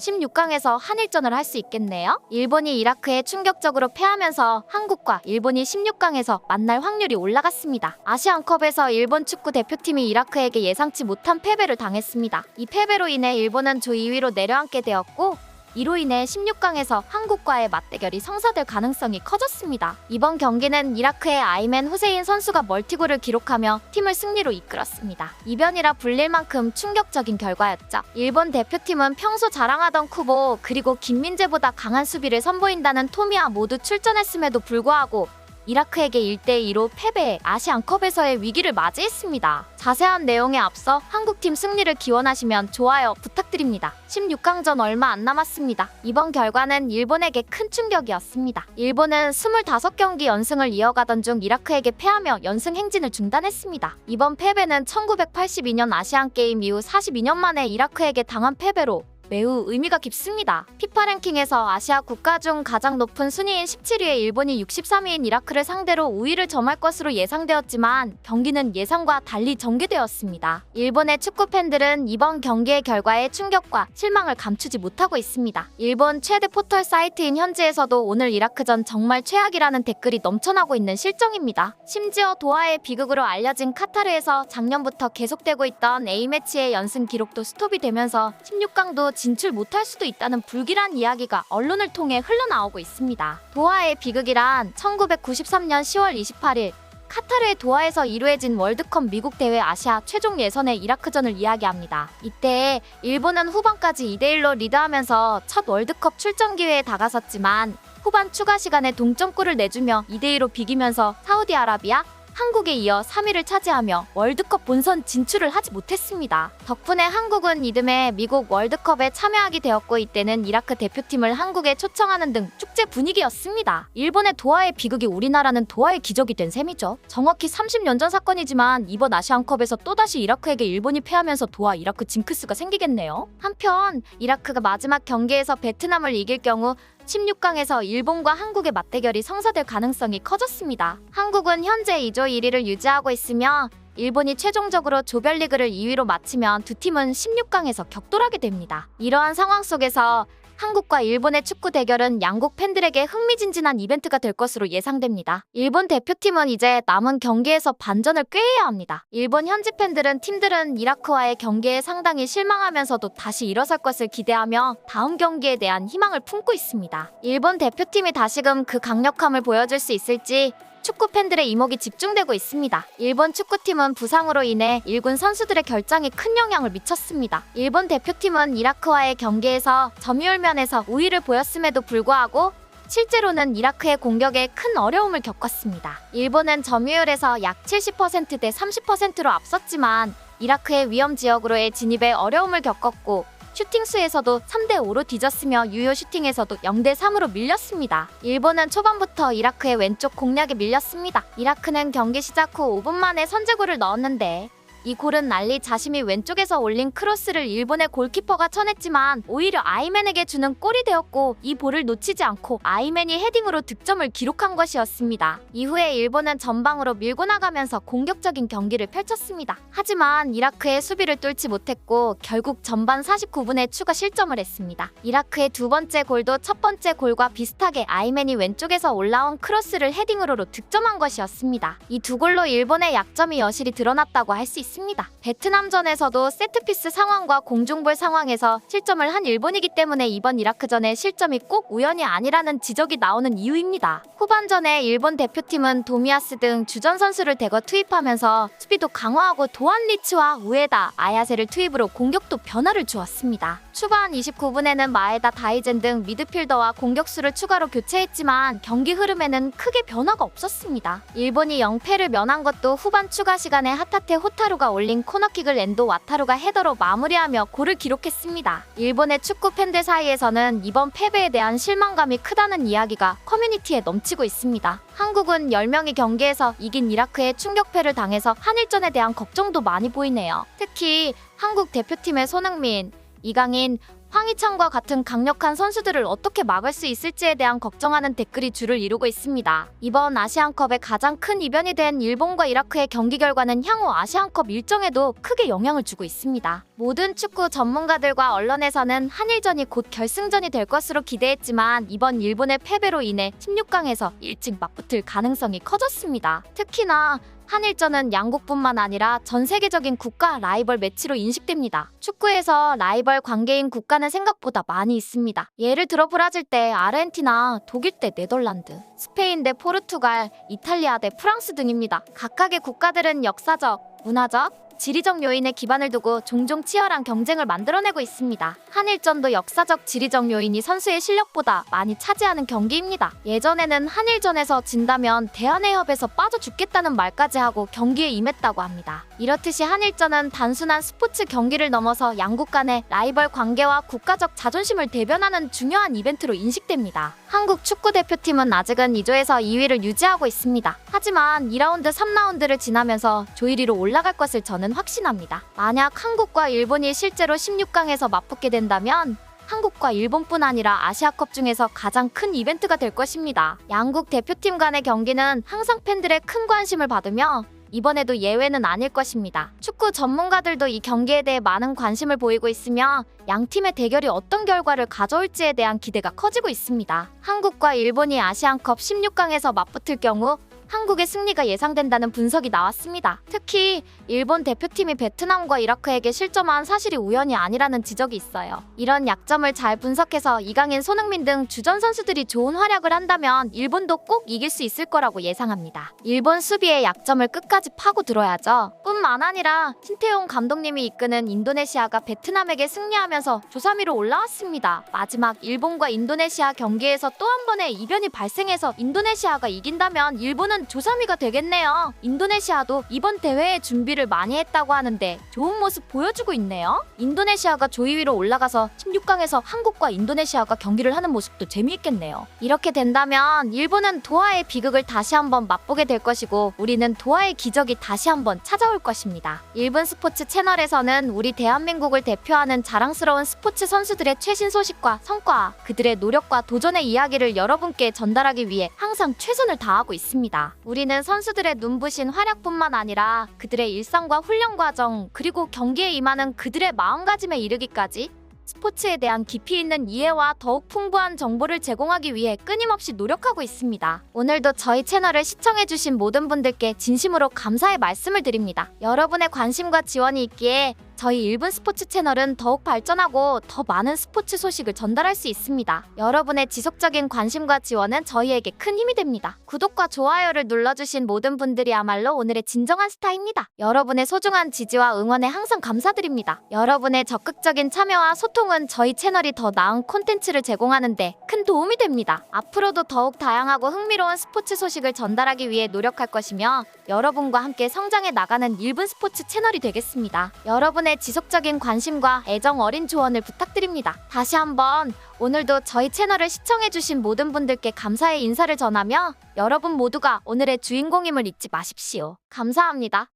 16강에서 한일전을 할 수 있겠네요. 일본이 이라크에 충격적으로 패하면서 한국과 일본이 16강에서 만날 확률이 올라갔습니다. 아시안컵에서 일본 축구 대표팀이 이라크에게 예상치 못한 패배를 당했습니다. 이 패배로 인해 일본은 조 2위로 내려앉게 되었고, 이로 인해 16강에서 한국과의 맞대결이 성사될 가능성이 커졌습니다. 이번 경기는 이라크의 아이맨 후세인 선수가 멀티골을 기록하며 팀을 승리로 이끌었습니다. 이변이라 불릴 만큼 충격적인 결과였죠. 일본 대표팀은 평소 자랑하던 쿠보 그리고 김민재보다 강한 수비를 선보인다는 토미와 모두 출전했음에도 불구하고 이라크에게 1대2로 패배해 아시안컵에서의 위기를 맞이했습니다. 자세한 내용에 앞서 한국팀 승리를 기원하시면 좋아요 부탁드립니다. 16강전 얼마 안 남았습니다. 이번 결과는 일본에게 큰 충격이었습니다. 일본은 25경기 연승을 이어가던 중 이라크에게 패하며 연승 행진을 중단했습니다. 이번 패배는 1982년 아시안게임 이후 42년 만에 이라크에게 당한 패배로 매우 의미가 깊습니다. 피파 랭킹에서 아시아 국가 중 가장 높은 순위인 17위의 일본이 63위인 이라크를 상대로 우위를 점할 것으로 예상되었지만 경기는 예상과 달리 전개되었습니다. 일본의 축구 팬들은 이번 경기의 결과에 충격과 실망을 감추지 못하고 있습니다. 일본 최대 포털 사이트인 현지에서도 오늘 이라크전 정말 최악이라는 댓글이 넘쳐나고 있는 실정입니다. 심지어 도하의 비극으로 알려진 카타르에서 작년부터 계속되고 있던 A매치의 연승 기록도 스톱이 되면서 16강도 진출 못할 수도 있다는 불길한 이야기가 언론을 통해 흘러나오고 있습니다. 도하의 비극이란 1993년 10월 28일 카타르의 도하에서 이루어진 월드컵 미국 대회 아시아 최종 예선의 이라크전을 이야기합니다. 이때 일본은 후반까지 2대1로 리드하면서 첫 월드컵 출전 기회에 다가섰지만 후반 추가 시간에 동점골을 내주며 2대2로 비기면서 사우디아라비아, 한국에 이어 3위를 차지하며 월드컵 본선 진출을 하지 못했습니다. 덕분에 한국은 이듬해 미국 월드컵에 참여하게 되었고, 이때는 이라크 대표팀을 한국에 초청하는 등 축제 분위기였습니다. 일본의 도하의 비극이 우리나라는 도하의 기적이 된 셈이죠. 정확히 30년 전 사건이지만 이번 아시안컵에서 또다시 이라크에게 일본이 패하면서 도하 이라크 징크스가 생기겠네요. 한편 이라크가 마지막 경기에서 베트남을 이길 경우 16강에서 일본과 한국의 맞대결이 성사될 가능성이 커졌습니다. 한국은 현재 2조 1위를 유지하고 있으며 일본이 최종적으로 조별리그를 2위로 마치면 두 팀은 16강에서 격돌하게 됩니다. 이러한 상황 속에서 한국과 일본의 축구 대결은 양국 팬들에게 흥미진진한 이벤트가 될 것으로 예상됩니다. 일본 대표팀은 이제 남은 경기에서 반전을 꾀해야 합니다. 일본 현지 팀들은 이라크와의 경기에 상당히 실망하면서도 다시 일어설 것을 기대하며 다음 경기에 대한 희망을 품고 있습니다. 일본 대표팀이 다시금 그 강력함을 보여줄 수 있을지 축구 팬들의 이목이 집중되고 있습니다. 일본 축구팀은 부상으로 인해 1군 선수들의 결장에 큰 영향을 미쳤습니다. 일본 대표팀은 이라크와의 경기에서 점유율 면에서 우위를 보였음에도 불구하고 실제로는 이라크의 공격에 큰 어려움을 겪었습니다. 일본은 점유율에서 약 70%대 30%로 앞섰지만 이라크의 위험 지역으로의 진입에 어려움을 겪었고, 슈팅 수에서도 3대5로 뒤졌으며 유효 슈팅에서도 0대3으로 밀렸습니다. 일본은 초반부터 이라크의 왼쪽 공략에 밀렸습니다. 이라크는 경기 시작 후 5분 만에 선제골을 넣었는데 이 골은 난리 자심이 왼쪽에서 올린 크로스를 일본의 골키퍼가 쳐냈지만 오히려 아이맨에게 주는 골이 되었고, 이 볼을 놓치지 않고 아이맨이 헤딩으로 득점을 기록한 것이었습니다. 이후에 일본은 전방으로 밀고 나가면서 공격적인 경기를 펼쳤습니다. 하지만 이라크의 수비를 뚫지 못했고 결국 전반 49분에 추가 실점을 했습니다. 이라크의 두 번째 골도 첫 번째 골과 비슷하게 아이맨이 왼쪽에서 올라온 크로스를 헤딩으로 득점한 것이었습니다. 이 두 골로 일본의 약점이 여실히 드러났다고 할 수 있습니다. 베트남전에서도 세트피스 상황과 공중볼 상황에서 실점을 한 일본이기 때문에 이번 이라크전의 실점이 꼭 우연이 아니라는 지적이 나오는 이유입니다. 후반전에 일본 대표팀은 도미아스 등 주전 선수를 대거 투입하면서 수비도 강화하고 도안 리츠와 우에다, 아야세를 투입으로 공격도 변화를 주었습니다. 초반 29분에는 마에다, 다이젠 등 미드필더와 공격수를 추가로 교체했지만 경기 흐름에는 크게 변화가 없었습니다. 일본이 0패를 면한 것도 후반 추가 시간에 하타테 호타루가 올린 코너킥을 엔도 와타루가 헤더로 마무리하며 골을 기록했습니다. 일본의 축구 팬들 사이에서는 이번 패배에 대한 실망감이 크다는 이야기가 커뮤니티에 넘치고 있습니다. 한국은 10명이 경기에서 이긴 이라크에 충격패를 당해서 한일전에 대한 걱정도 많이 보이네요. 특히 한국 대표팀의 손흥민, 이강인, 황희찬과 같은 강력한 선수들을 어떻게 막을 수 있을지에 대한 걱정하는 댓글이 줄을 이루고 있습니다. 이번 아시안컵의 가장 큰 이변이 된 일본과 이라크의 경기 결과는 향후 아시안컵 일정에도 크게 영향을 주고 있습니다. 모든 축구 전문가들과 언론에서는 한일전이 곧 결승전이 될 것으로 기대했지만 이번 일본의 패배로 인해 16강에서 일찍 맞붙을 가능성이 커졌습니다. 특히나 한일전은 양국뿐만 아니라 전 세계적인 국가 라이벌 매치로 인식됩니다. 축구에서 라이벌 관계인 국가는 생각보다 많이 있습니다. 예를 들어 브라질 대 아르헨티나, 독일 대 네덜란드, 스페인 대 포르투갈, 이탈리아 대 프랑스 등입니다. 각각의 국가들은 역사적, 문화적, 지리적 요인에 기반을 두고 종종 치열한 경쟁을 만들어내고 있습니다. 한일전도 역사적 지리적 요인이 선수의 실력보다 많이 차지하는 경기입니다. 예전에는 한일전에서 진다면 대한해협에서 빠져 죽겠다는 말까지 하고 경기에 임했다고 합니다. 이렇듯이 한일전은 단순한 스포츠 경기를 넘어서 양국 간의 라이벌 관계와 국가적 자존심을 대변하는 중요한 이벤트로 인식됩니다. 한국 축구대표팀은 아직은 2조에서 2위를 유지하고 있습니다. 하지만 2라운드, 3라운드를 지나면서 조 1위로 올라갈 것을 저는 확신합니다. 만약 한국과 일본이 실제로 16강에서 맞붙게 된다면 한국과 일본뿐 아니라 아시아컵 중에서 가장 큰 이벤트가 될 것입니다. 양국 대표팀 간의 경기는 항상 팬들의 큰 관심을 받으며 이번에도 예외는 아닐 것입니다. 축구 전문가들도 이 경기에 대해 많은 관심을 보이고 있으며 양 팀의 대결이 어떤 결과를 가져올지에 대한 기대가 커지고 있습니다. 한국과 일본이 아시안컵 16강에서 맞붙을 경우 한국의 승리가 예상된다는 분석이 나왔습니다. 특히 일본 대표팀이 베트남과 이라크에게 실점한 사실이 우연이 아니라는 지적이 있어요. 이런 약점을 잘 분석해서 이강인, 손흥민 등 주전 선수들이 좋은 활약을 한다면 일본도 꼭 이길 수 있을 거라고 예상합니다. 일본 수비의 약점을 끝까지 파고들어야죠. 뿐만 아니라 신태용 감독님이 이끄는 인도네시아가 베트남에게 승리하면서 조 3위로 올라왔습니다. 마지막 일본과 인도네시아 경기에서 또 한 번의 이변이 발생해서 인도네시아가 이긴다면 일본은 조 3위가 되겠네요. 인도네시아도 이번 대회에 준비를 많이 했다고 하는데 좋은 모습 보여주고 있네요. 인도네시아가 조 2위로 올라가서 16강에서 한국과 인도네시아가 경기를 하는 모습도 재미있겠네요. 이렇게 된다면 일본은 도하의 비극을 다시 한번 맛보게 될 것이고 우리는 도하의 기적이 다시 한번 찾아올 것입니다. 일본 스포츠 채널에서는 우리 대한민국을 대표하는 자랑스러운 스포츠 선수들의 최신 소식과 성과, 그들의 노력과 도전의 이야기를 여러분께 전달하기 위해 항상 최선을 다하고 있습니다. 우리는 선수들의 눈부신 활약뿐만 아니라 그들의 일상과 훈련 과정, 그리고 경기에 임하는 그들의 마음가짐에 이르기까지 스포츠에 대한 깊이 있는 이해와 더욱 풍부한 정보를 제공하기 위해 끊임없이 노력하고 있습니다. 오늘도 저희 채널을 시청해주신 모든 분들께 진심으로 감사의 말씀을 드립니다. 여러분의 관심과 지원이 있기에 저희 1분 스포츠 채널은 더욱 발전하고 더 많은 스포츠 소식을 전달할 수 있습니다. 여러분의 지속적인 관심과 지원은 저희에게 큰 힘이 됩니다. 구독과 좋아요를 눌러주신 모든 분들이야말로 오늘의 진정한 스타입니다. 여러분의 소중한 지지와 응원에 항상 감사드립니다. 여러분의 적극적인 참여와 소통은 저희 채널이 더 나은 콘텐츠를 제공하는데 큰 도움이 됩니다. 앞으로도 더욱 다양하고 흥미로운 스포츠 소식을 전달하기 위해 노력할 것이며 여러분과 함께 성장해 나가는 1분 스포츠 채널이 되겠습니다. 여러분의 지속적인 관심과 애정 어린 조언을 부탁드립니다. 다시 한번 오늘도 저희 채널을 시청해주신 모든 분들께 감사의 인사를 전하며 여러분 모두가 오늘의 주인공임을 잊지 마십시오. 감사합니다.